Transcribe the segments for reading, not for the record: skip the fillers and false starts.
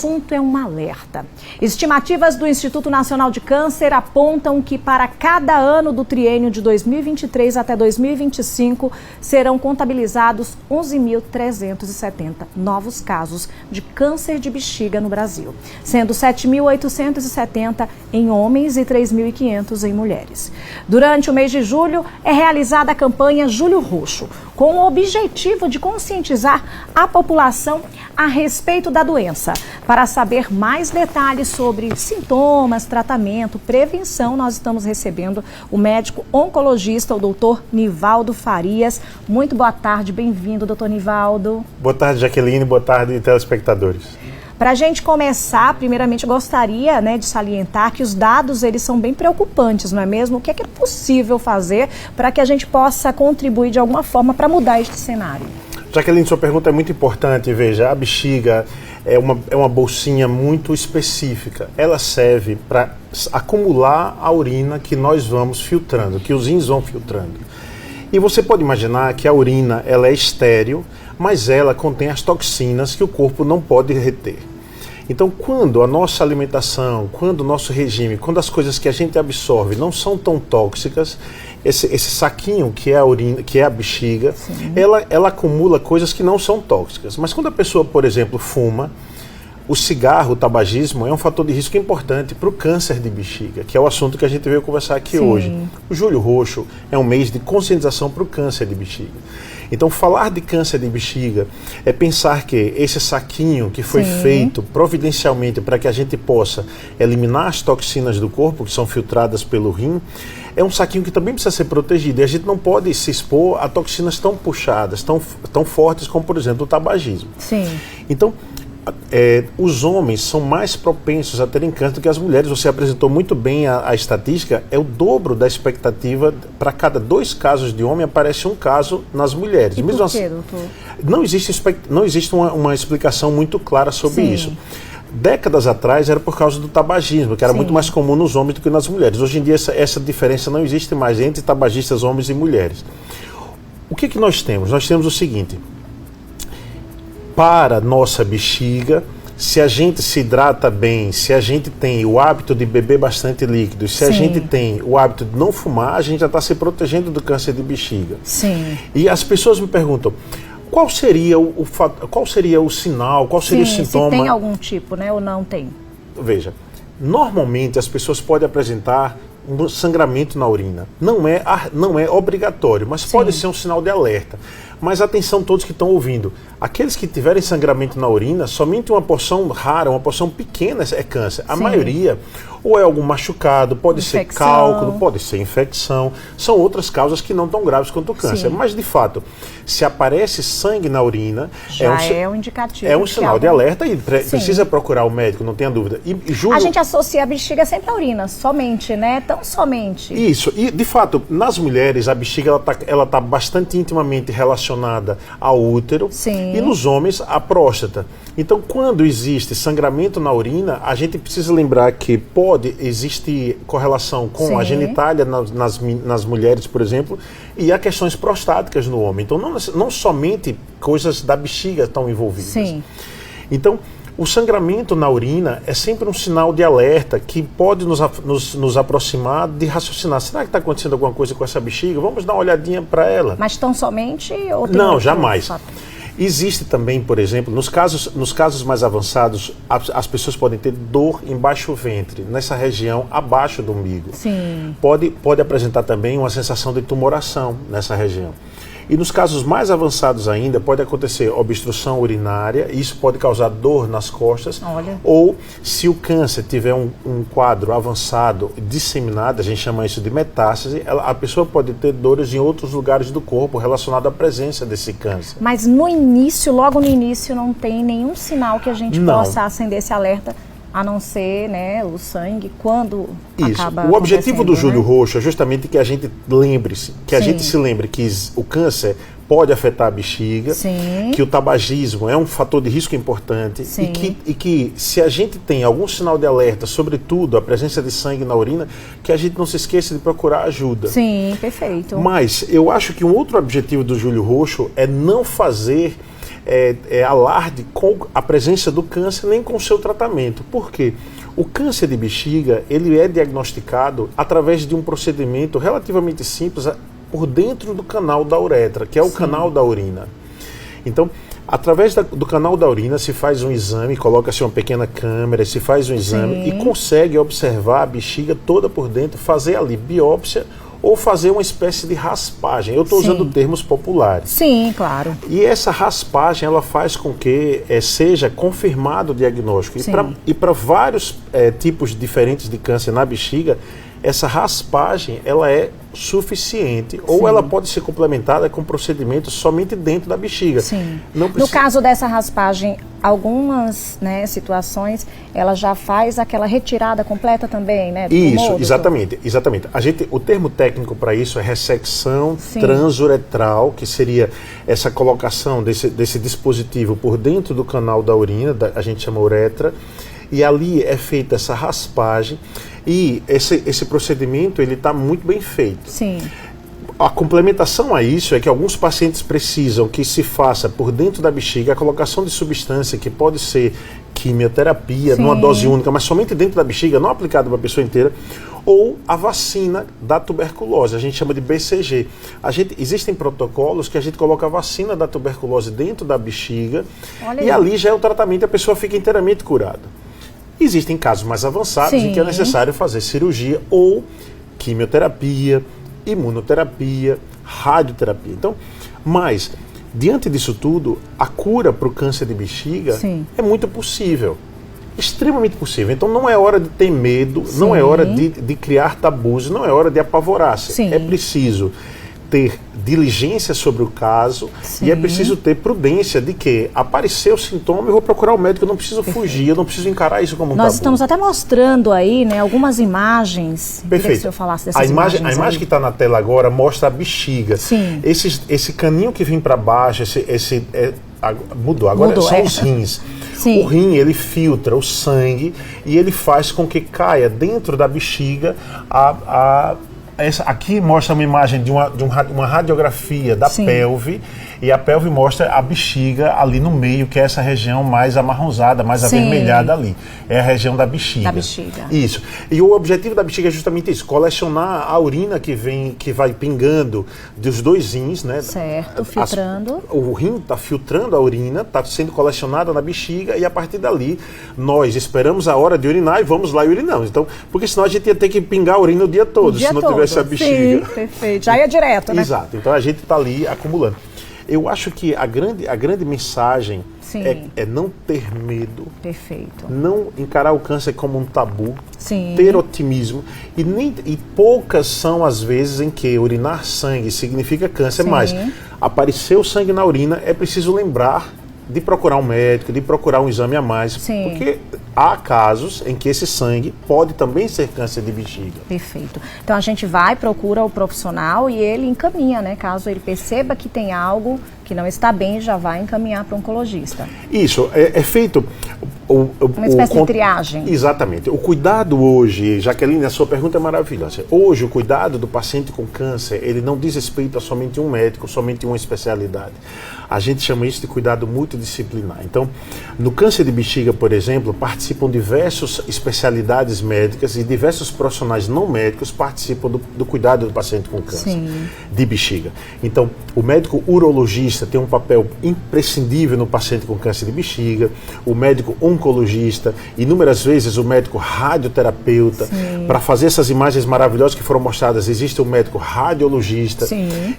assunto é um alerta. Estimativas do Instituto Nacional de Câncer apontam que para cada ano do triênio de 2023 até 2025 serão contabilizados 11.370 novos casos de câncer de bexiga no Brasil, sendo 7.870 em homens e 3.500 em mulheres. Durante o mês de julho é realizada a campanha Julho Roxo, com o objetivo de conscientizar a população a respeito da doença. Para saber mais detalhes sobre sintomas, tratamento, prevenção, nós estamos recebendo o médico oncologista, o doutor Nivaldo Farias. Muito boa tarde, bem-vindo, doutor Nivaldo. Boa tarde, Jaqueline, boa tarde, telespectadores. Para a gente começar, primeiramente, eu gostaria de salientar que os dados eles são bem preocupantes, não é mesmo? O que é possível fazer para que a gente possa contribuir de alguma forma para mudar este cenário? Jaqueline, sua pergunta é muito importante. Veja, a bexiga é uma bolsinha muito específica. Ela serve para acumular a urina que nós vamos filtrando, que os rins vão filtrando. E você pode imaginar que a urina ela é estéril, mas ela contém as toxinas que o corpo não pode reter. Então, quando a nossa alimentação, quando o nosso regime, quando as coisas que a gente absorve não são tão tóxicas, esse saquinho que é a urina, que é a bexiga, ela acumula coisas que não são tóxicas. Mas quando a pessoa, por exemplo, fuma, o cigarro, o tabagismo é um fator de risco importante para o câncer de bexiga, que é o assunto que a gente veio conversar aqui hoje. O Julho Roxo é um mês de conscientização para o câncer de bexiga. Então, falar de câncer de bexiga é pensar que esse saquinho que foi feito providencialmente para que a gente possa eliminar as toxinas do corpo, que são filtradas pelo rim, é um saquinho que também precisa ser protegido. E a gente não pode se expor a toxinas tão puxadas, tão fortes como, por exemplo, o tabagismo. Então, os homens são mais propensos a terem câncer do que as mulheres. Você apresentou muito bem a estatística, é o dobro da expectativa. Para cada 2 casos de homem aparece um caso nas mulheres. E por quê, doutor? Não existe uma explicação muito clara sobre isso. Décadas atrás era por causa do tabagismo, que era muito mais comum nos homens do que nas mulheres. Hoje em dia essa diferença não existe mais entre tabagistas homens e mulheres. O que nós temos? Nós temos o seguinte: para nossa bexiga, se a gente se hidrata bem, se a gente tem o hábito de beber bastante líquido, se a gente tem o hábito de não fumar, a gente já está se protegendo do câncer de bexiga. E as pessoas me perguntam, qual seria o sinal, qual seria o sintoma? Se tem algum tipo, ou não tem? Veja, normalmente as pessoas podem apresentar um sangramento na urina. Não é obrigatório, mas pode ser um sinal de alerta. Mas atenção todos que estão ouvindo. Aqueles que tiverem sangramento na urina, somente uma porção rara, uma porção pequena é câncer. A maioria ou é algum machucado, pode ser cálculo, pode ser infecção. São outras causas que não tão graves quanto o câncer. Mas, de fato, se aparece sangue na urina, é um indicativo. É um sinal de alerta e precisa procurar o médico, não tenha dúvida. A gente associa a bexiga sempre à urina, somente, Tão somente. Isso. E, de fato, nas mulheres, a bexiga ela tá bastante intimamente relacionada ao útero. E nos homens, à próstata. Então, quando existe sangramento na urina, a gente precisa lembrar que pode existir correlação com a genitália nas mulheres, por exemplo, e há questões prostáticas no homem. Então, não somente coisas da bexiga estão envolvidas. Então, o sangramento na urina é sempre um sinal de alerta que pode nos aproximar de raciocinar. Será que está acontecendo alguma coisa com essa bexiga? Vamos dar uma olhadinha para ela. Mas tão somente? Ou tem não, jamais. Existe também, por exemplo, nos casos mais avançados, as pessoas podem ter dor embaixo do ventre, nessa região abaixo do umbigo. Pode apresentar também uma sensação de tumoração nessa região. E nos casos mais avançados ainda, pode acontecer obstrução urinária, e isso pode causar dor nas costas. Ou, se o câncer tiver um quadro avançado, disseminado, a gente chama isso de metástase, a pessoa pode ter dores em outros lugares do corpo relacionado à presença desse câncer. Mas no início, logo no início, não tem nenhum sinal que a gente possa acender esse alerta, a não ser o sangue, quando acaba o objetivo do Julho Roxo é justamente que a gente lembre-se, que a gente se lembre que o câncer pode afetar a bexiga, que o tabagismo é um fator de risco importante e que se a gente tem algum sinal de alerta, sobretudo a presença de sangue na urina, que a gente não se esqueça de procurar ajuda. Perfeito. Mas eu acho que um outro objetivo do Julho Roxo é não fazer alarde com a presença do câncer nem com o seu tratamento. Por quê? O câncer de bexiga, ele é diagnosticado através de um procedimento relativamente simples por dentro do canal da uretra, que é o canal da urina. Então, através do canal da urina se faz um exame, coloca-se uma pequena câmera, se faz um exame e consegue observar a bexiga toda por dentro, fazer ali biópsia ou fazer uma espécie de raspagem. Eu estou usando termos populares. Sim, claro. E essa raspagem, ela faz com que seja confirmado o diagnóstico. E para vários tipos diferentes de câncer na bexiga, essa raspagem, ela é suficiente. Ou ela pode ser complementada com procedimentos somente dentro da bexiga. Sim. No caso dessa raspagem, algumas situações, ela já faz aquela retirada completa também, né? Isso, exatamente. O termo técnico para isso é ressecção transuretral, que seria essa colocação desse dispositivo por dentro do canal da urina, a gente chama uretra, e ali é feita essa raspagem, e esse procedimento ele está muito bem feito. Sim. A complementação a isso é que alguns pacientes precisam que se faça por dentro da bexiga a colocação de substância que pode ser quimioterapia, numa dose única, mas somente dentro da bexiga, não aplicada para a pessoa inteira, ou a vacina da tuberculose, a gente chama de BCG. Existem protocolos que a gente coloca a vacina da tuberculose dentro da bexiga e ali já é o tratamento e a pessoa fica inteiramente curada. Existem casos mais avançados em que é necessário fazer cirurgia ou quimioterapia, imunoterapia, radioterapia. Então, mas, diante disso tudo, a cura para o câncer de bexiga é muito possível. Extremamente possível. Então não é hora de ter medo, não é hora de criar tabus, não é hora de apavorar-se. É preciso ter diligência sobre o caso e é preciso ter prudência de que apareceu o sintoma, eu vou procurar o médico, eu não preciso fugir, eu não preciso encarar isso como um tabu. Nós estamos até mostrando aí, algumas imagens. Perfeito. Queria que o senhor falasse dessas imagens. A imagem que está na tela agora mostra a bexiga. Esse caninho que vem para baixo, mudou, agora são os rins. O rim, ele filtra o sangue e ele faz com que caia dentro da bexiga aqui mostra uma imagem de uma radiografia da pelve, e a pelve mostra a bexiga ali no meio, que é essa região mais amarronzada, mais avermelhada ali. É a região da bexiga. Da bexiga. Isso. E o objetivo da bexiga é justamente isso, colecionar a urina que vai pingando dos dois rins, né? Certo, filtrando. O rim está filtrando a urina, está sendo colecionada na bexiga e a partir dali nós esperamos a hora de urinar e vamos lá e urinamos. Então, porque senão a gente ia ter que pingar a urina o dia todo, se não tivesse a bexiga. Sim, perfeito. Já ia direto, né? Exato. Então a gente está ali acumulando. Eu acho que a grande mensagem é não ter medo. Perfeito. Não encarar o câncer como um tabu. Ter otimismo. E poucas são as vezes em que urinar sangue significa câncer, mas apareceu sangue na urina, é preciso lembrar de procurar um médico, de procurar um exame a mais, porque há casos em que esse sangue pode também ser câncer de bexiga. Perfeito. Então a gente procura o profissional e ele encaminha, né? Caso ele perceba que tem algo que não está bem, já vai encaminhar para o oncologista. Isso, é feito... Uma espécie de triagem. Exatamente. O cuidado hoje, Jaqueline, a sua pergunta é maravilhosa. Hoje, o cuidado do paciente com câncer, ele não diz respeito a somente um médico, somente uma especialidade. A gente chama isso de cuidado multidisciplinar. Então, no câncer de bexiga, por exemplo, participam diversas especialidades médicas e diversos profissionais não médicos participam do cuidado do paciente com câncer de bexiga. Então, o médico urologista tem um papel imprescindível no paciente com câncer de bexiga, o médico oncologista, inúmeras vezes o médico radioterapeuta. Para fazer essas imagens maravilhosas que foram mostradas, existe o médico radiologista,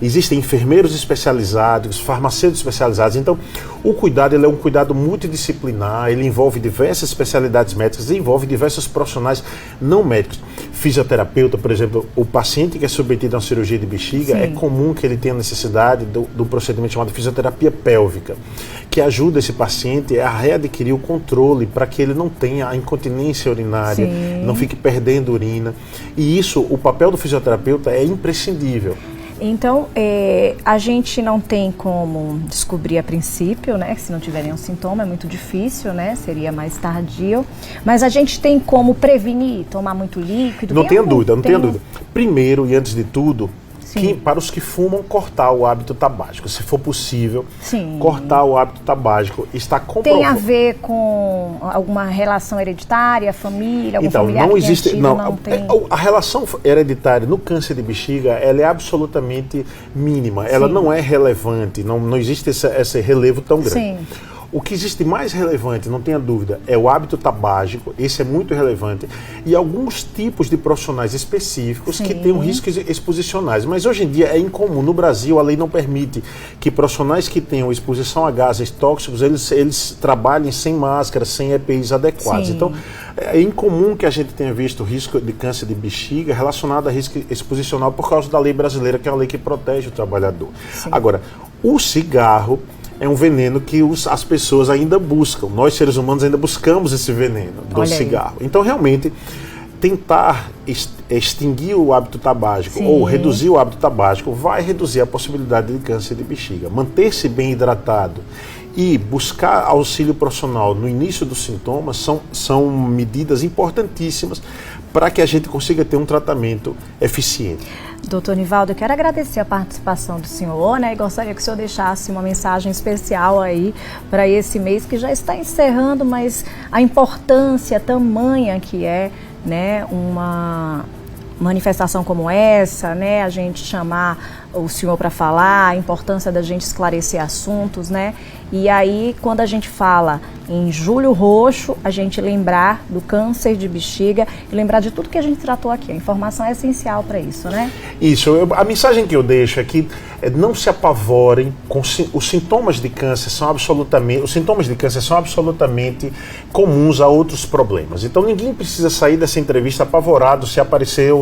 existem enfermeiros especializados, farmacêuticos especializados. Então, o cuidado ele é um cuidado multidisciplinar, ele envolve diversas especialidades médicas, envolve diversos profissionais não médicos. Fisioterapeuta, por exemplo, o paciente que é submetido a uma cirurgia de bexiga, é comum que ele tenha necessidade do procedimento chamado fisioterapia pélvica, que ajuda esse paciente a readquirir o controle para que ele não tenha a incontinência urinária, não fique perdendo urina. E isso, o papel do fisioterapeuta é imprescindível. Então, a gente não tem como descobrir a princípio, né? Se não tiver nenhum sintoma, é muito difícil, né? Seria mais tardio. Mas a gente tem como prevenir, tomar muito líquido? Não tenha dúvida, não tenha dúvida. Primeiro, e antes de tudo, para os que fumam, cortar o hábito tabágico. Se for possível, cortar o hábito tabágico. Está comprovado. Tem a ver com alguma relação hereditária, família, algum familiar não existe, que não tem... A relação hereditária no câncer de bexiga, ela é absolutamente mínima. Ela não é relevante, não existe esse relevo tão grande. Sim. O que existe mais relevante, não tenha dúvida, é o hábito tabágico, esse é muito relevante, e alguns tipos de profissionais específicos que têm riscos exposicionais. Mas hoje em dia é incomum, no Brasil a lei não permite que profissionais que tenham exposição a gases tóxicos, eles trabalhem sem máscara, sem EPIs adequados. Então, é incomum que a gente tenha visto risco de câncer de bexiga relacionado a risco exposicional por causa da lei brasileira, que é uma lei que protege o trabalhador. Agora, o cigarro é um veneno que as pessoas ainda buscam. Nós, seres humanos, ainda buscamos esse veneno do cigarro. Então, realmente, tentar extinguir o hábito tabágico ou reduzir o hábito tabágico vai reduzir a possibilidade de câncer de bexiga. Manter-se bem hidratado e buscar auxílio profissional no início dos sintomas são medidas importantíssimas para que a gente consiga ter um tratamento eficiente. Doutor Nivaldo, eu quero agradecer a participação do senhor, né? E gostaria que o senhor deixasse uma mensagem especial aí para esse mês que já está encerrando, mas a importância tamanha que é, né, uma manifestação como essa, né? A gente chamar o senhor para falar, a importância da gente esclarecer assuntos, né? E aí, quando a gente fala em Julho Roxo, a gente lembrar do câncer de bexiga e lembrar de tudo que a gente tratou aqui. A informação é essencial para isso, né? Isso. A mensagem que eu deixo é que não se apavorem com os sintomas de câncer são absolutamente comuns a outros problemas. Então ninguém precisa sair dessa entrevista apavorado se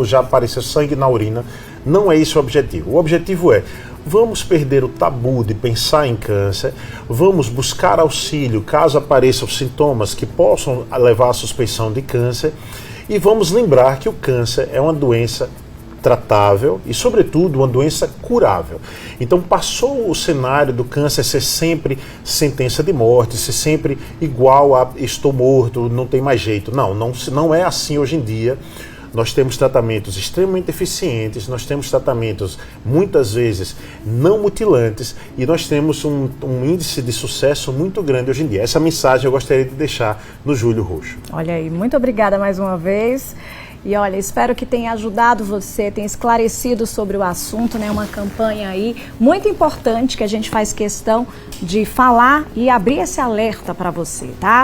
já apareceu sangue na urina. Não é esse o objetivo. O objetivo é: vamos perder o tabu de pensar em câncer, vamos buscar auxílio caso apareçam sintomas que possam levar à suspeição de câncer e vamos lembrar que o câncer é uma doença tratável e, sobretudo, uma doença curável. Então, passou o cenário do câncer ser sempre sentença de morte, ser sempre igual a estou morto, não tem mais jeito. Não é assim hoje em dia. Nós temos tratamentos extremamente eficientes, nós temos tratamentos muitas vezes não mutilantes e nós temos um índice de sucesso muito grande hoje em dia. Essa mensagem eu gostaria de deixar no Julho Roxo. Olha aí, muito obrigada mais uma vez. E olha, espero que tenha ajudado você, tenha esclarecido sobre o assunto, né? Uma campanha aí muito importante que a gente faz questão de falar e abrir esse alerta para você, tá?